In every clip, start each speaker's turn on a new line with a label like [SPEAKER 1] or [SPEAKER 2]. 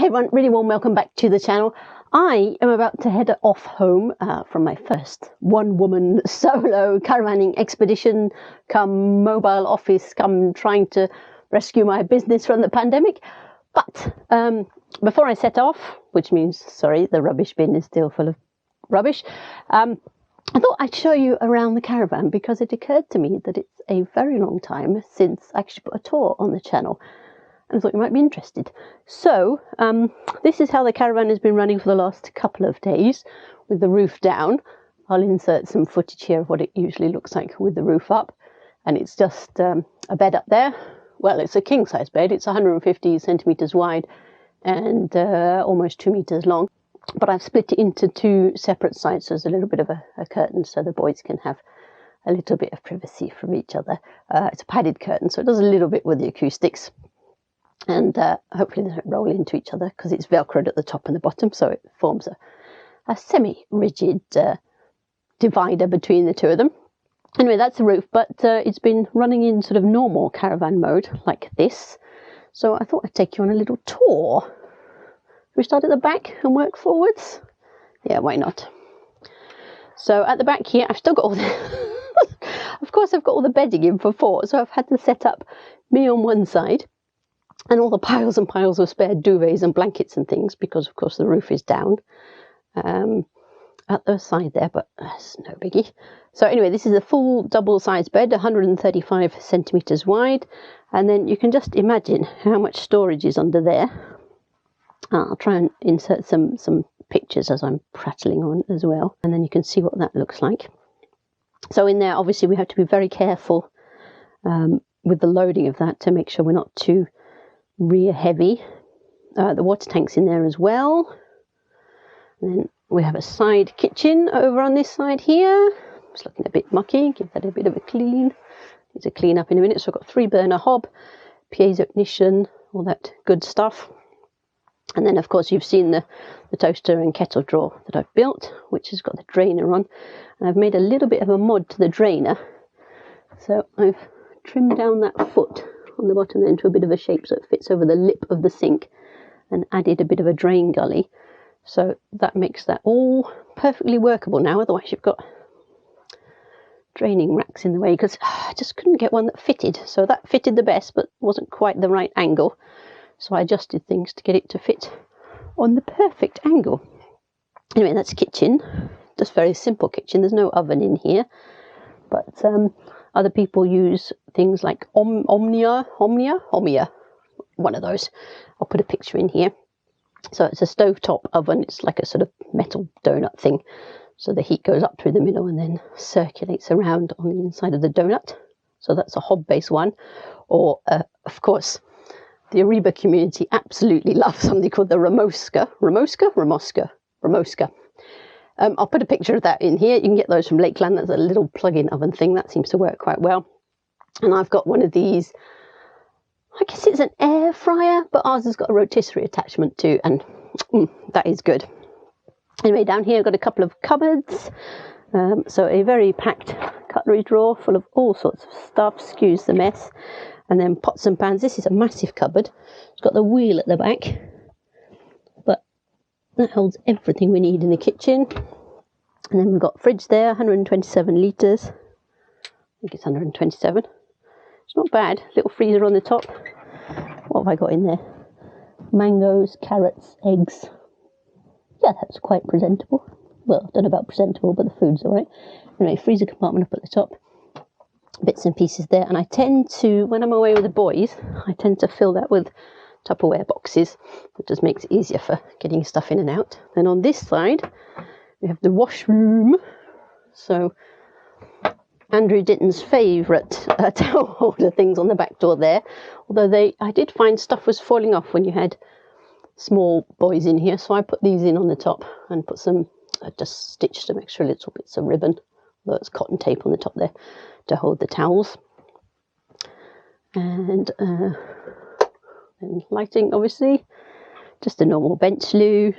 [SPEAKER 1] Hey everyone, really warm welcome back to the channel. I am about to head off home from my first one-woman solo caravanning expedition, come mobile office, come trying to rescue my business from the pandemic. But before I set off, which means, sorry, the rubbish bin is still full of rubbish, I thought I'd show you around the caravan because it occurred to me that it's a very long time since I actually put a tour on the channel. And I thought you might be interested. So this is how the caravan has been running for the last couple of days with the roof down. I'll insert some footage here of what it usually looks like with the roof up. And it's just a bed up there. Well, it's a king size bed. It's 150 centimetres wide and almost 2 metres long. But I've split it into two separate sides, so there's a little bit of a curtain so the boys can have a little bit of privacy from each other. It's a padded curtain, so it does a little bit with the acoustics. And hopefully they don't roll into each other because it's velcroed at the top and the bottom, so it forms a semi-rigid divider between the two of them. Anyway, that's the roof, but it's been running in sort of normal caravan mode like this. So I thought I'd take you on a little tour. We start at the back and work forwards? Yeah, why not? So at the back here, I've still got all the... Of course, I've got all the bedding in for four, so I've had to set up me on one side and all the piles and piles of spare duvets and blankets and things because, of course, the roof is down at the side there, but that's no biggie. So anyway, this is a full double-sized bed, 135 centimetres wide, and then you can just imagine how much storage is under there. I'll try and insert some pictures as I'm prattling on as well, and then you can see what that looks like. So in there, obviously, we have to be very careful with the loading of that to make sure we're not too rear heavy. The water tank's in there as well. And then we have a side kitchen over on this side here. It's looking a bit mucky. Give that a bit of a clean. Needs a clean up in a minute. So I've got 3-burner hob, piezo ignition, all that good stuff. And then, of course, you've seen the toaster and kettle drawer that I've built, which has got the drainer on. And I've made a little bit of a mod to the drainer. So I've trimmed down that foot on the bottom into a bit of a shape so it fits over the lip of the sink and added a bit of a drain gully. So that makes that all perfectly workable now. Otherwise, you've got draining racks in the way because I just couldn't get one that fitted. So that fitted the best, but wasn't quite the right angle. So I adjusted things to get it to fit on the perfect angle. Anyway, that's kitchen. Just very simple kitchen. There's no oven in here. But other people use things like Omnia, one of those. I'll put a picture in here. So it's a stovetop oven. It's like a sort of metal donut thing. So the heat goes up through the middle and then circulates around on the inside of the donut. So that's a hob-based one. Or, of course, the Eriba community absolutely loves something called the Ramoska. Ramoska. I'll put a picture of that in here. You can get those from Lakeland. That's a little plug-in oven thing. That seems to work quite well. And I've got one of these, I guess it's an air fryer, but ours has got a rotisserie attachment too, and that is good. Anyway, down here I've got a couple of cupboards. So a very packed cutlery drawer full of all sorts of stuff, excuse the mess. And then pots and pans. This is a massive cupboard. It's got the wheel at the back. But that holds everything we need in the kitchen. And then we've got fridge there, 127 litres. I think it's 127. It's not bad. Little freezer on the top. What have I got in there? Mangoes, carrots, eggs. Yeah, that's quite presentable. Well, I don't know about presentable, but the food's all right. Anyway, freezer compartment up at the top. Bits and pieces there, and I tend to, when I'm away with the boys, I tend to fill that with Tupperware boxes. It just makes it easier for getting stuff in and out. And on this side we have the washroom. So Andrew Ditton's favourite towel holder things on the back door there, although I did find stuff was falling off when you had small boys in here, so I put these in on the top and put some, just stitched some extra little bits of ribbon, although it's cotton tape on the top there to hold the towels. And lighting, obviously, just a normal bench loo.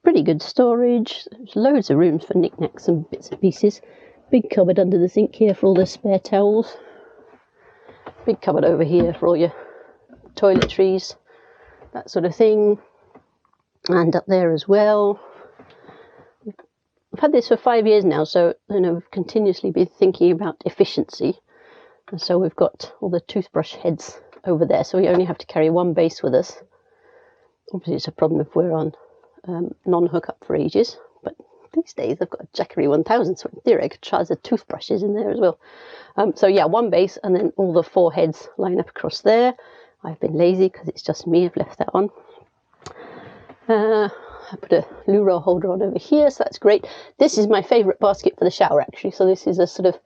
[SPEAKER 1] Pretty good storage. There's loads of rooms for knickknacks and bits and pieces. Big cupboard under the sink here for all the spare towels. Big cupboard over here for all your toiletries. that sort of thing. And up there as well. I've had this for 5 years now, so we've continuously been thinking about efficiency. And so we've got all the toothbrush heads over there, so we only have to carry one base with us. Obviously it's a problem if we're on non-hookup for ages, but these days I've got a Jackery 1000, so in theory I could charge the toothbrushes in there as well. So yeah, one base, and then all the 4 heads line up across there. I've been lazy because it's just me, I've left that on. I put a loo roll holder on over here, so that's great. This is my favourite basket for the shower, actually. So this is a sort of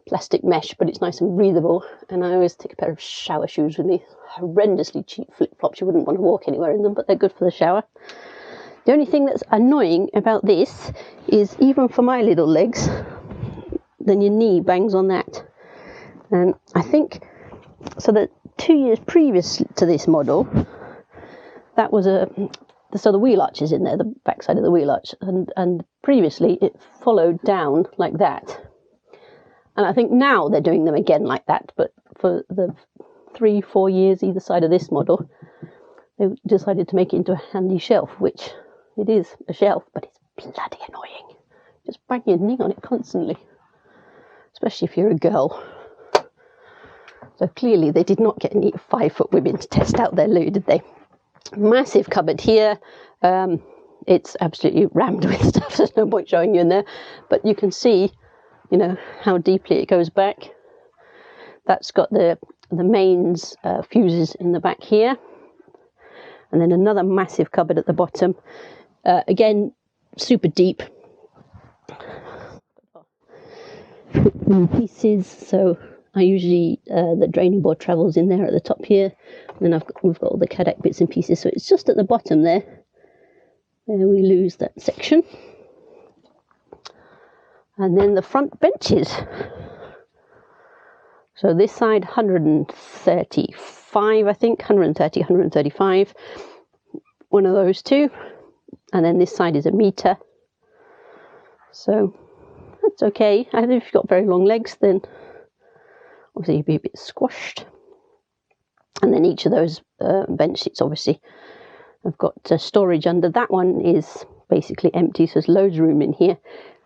[SPEAKER 1] plastic mesh, but it's nice and breathable. And I always take a pair of shower shoes with me. Horrendously cheap flip-flops. You wouldn't want to walk anywhere in them, but they're good for the shower. The only thing that's annoying about this is, even for my little legs, then your knee bangs on that. And I think, so that 2 years previous to this model, that was so the wheel arch is in there, the backside of the wheel arch, and previously it followed down like that. And I think now they're doing them again like that, but for the 3-4 years either side of this model, they decided to make it into a handy shelf, which it is a shelf, but it's bloody annoying. Just bang your knee on it constantly, especially if you're a girl. So clearly they did not get any 5-foot women to test out their loo, did they? Massive cupboard here. It's absolutely rammed with stuff. There's no point showing you in there, but you can see, how deeply it goes back. That's got the mains fuses in the back here, and then another massive cupboard at the bottom. Again, super deep pieces. So I usually the draining board travels in there at the top here, and then we've got all the Cadet bits and pieces. So it's just at the bottom there where we lose that section. And then the front benches. So this side 135, I think, 130, 135. One of those two. And then this side is 1 metre. So that's okay. And if you've got very long legs, then obviously you'd be a bit squashed. And then each of those bench seats, obviously, have got storage under. That one is basically empty, so there's loads of room in here.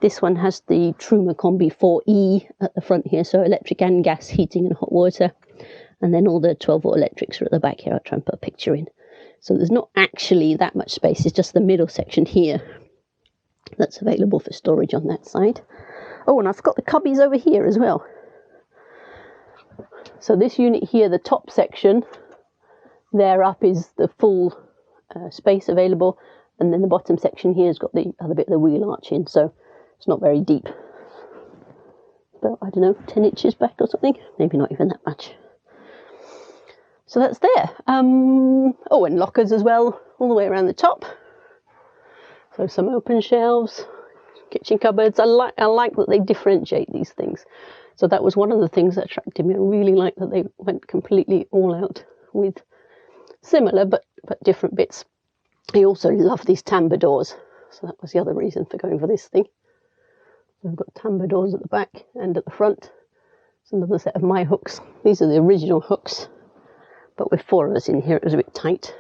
[SPEAKER 1] This one has the Truma Combi 4E at the front here, so electric and gas heating and hot water. And then all the 12-volt electrics are at the back here. I'll try and put a picture in. So there's not actually that much space. It's just the middle section here that's available for storage on that side. Oh, and I forgot the cubbies over here as well. So this unit here, the top section, there up is the full space available. And then the bottom section here has got the other bit of the wheel arch in. So it's not very deep. But I don't know, 10 inches back or something. Maybe not even that much. So that's there. Oh, and lockers as well, all the way around the top. So some open shelves, kitchen cupboards. I like that they differentiate these things. So that was one of the things that attracted me. I really like that they went completely all out with similar but different bits. I also love these tambour doors. So that was the other reason for going for this thing. So I've got tambour doors at the back and at the front. It's another set of my hooks. These are the original hooks. But with 4 of us in here, it was a bit tight.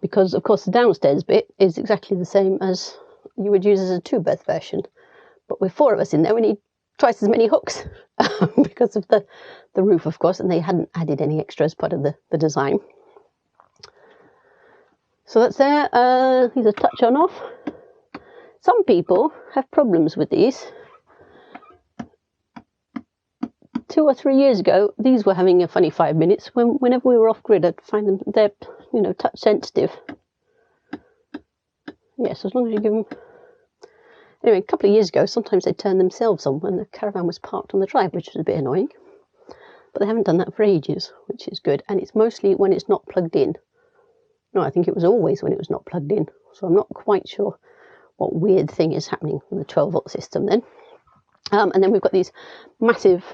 [SPEAKER 1] Because, of course, the downstairs bit is exactly the same as you would use as a 2-berth version. But with 4 of us in there, we need twice as many hooks because of the roof, of course, and they hadn't added any extra as part of the design. So that's there. These are touch on off. Some people have problems with these. 2 or 3 years ago, these were having a funny 5 minutes. Whenever we were off grid, I'd find them, they're, touch sensitive. Yes, as long as you give them. Anyway, a couple of years ago, sometimes they'd turn themselves on when the Caravan was parked on the drive, which was a bit annoying. But they haven't done that for ages, which is good. And it's mostly when it's not plugged in. No, I think it was always when it was not plugged in. So I'm not quite sure what weird thing is happening with the 12-volt system then. And then we've got these massive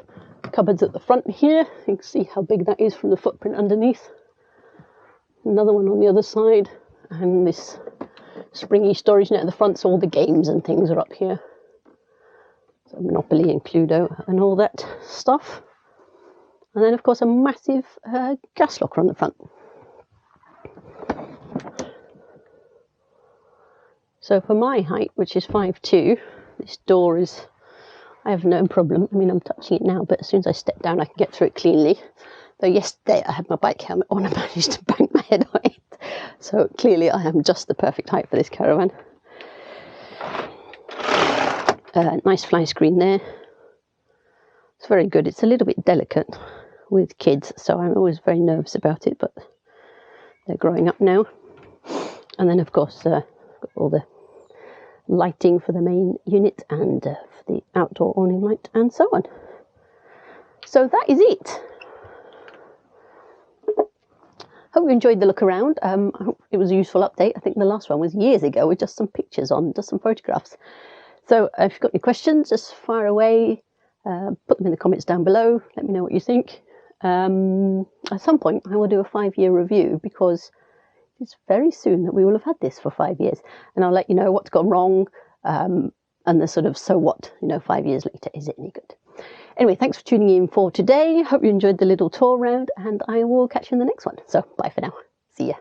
[SPEAKER 1] cupboards at the front here. You can see how big that is from the footprint underneath. Another one on the other side. And this springy storage net at the front, so all the games and things are up here. So Monopoly and Cluedo and all that stuff. And then, of course, a massive gas locker on the front. So for my height, which is 5'2", this door is, I have no problem. I mean, I'm touching it now, but as soon as I step down, I can get through it cleanly. Though yesterday I had my bike helmet on and managed to bang my head on it. So clearly I am just the perfect height for this caravan. Nice fly screen there. It's very good. It's a little bit delicate with kids, so I'm always very nervous about it, but they're growing up now. And then, of course, got all the lighting for the main unit and for the outdoor awning light and so on. So that is it. Hope you enjoyed the look around. I hope it was a useful update. I think the last one was years ago with just some pictures on, just some photographs. So if you've got any questions, just fire away. Put them in the comments down below. Let me know what you think. At some point, I will do a 5-year review because it's very soon that we will have had this for 5 years. And I'll let you know what's gone wrong and the sort of so what, 5 years later, is it any good? Anyway, thanks for tuning in for today. Hope you enjoyed the little tour round and I will catch you in the next one. So bye for now. See ya.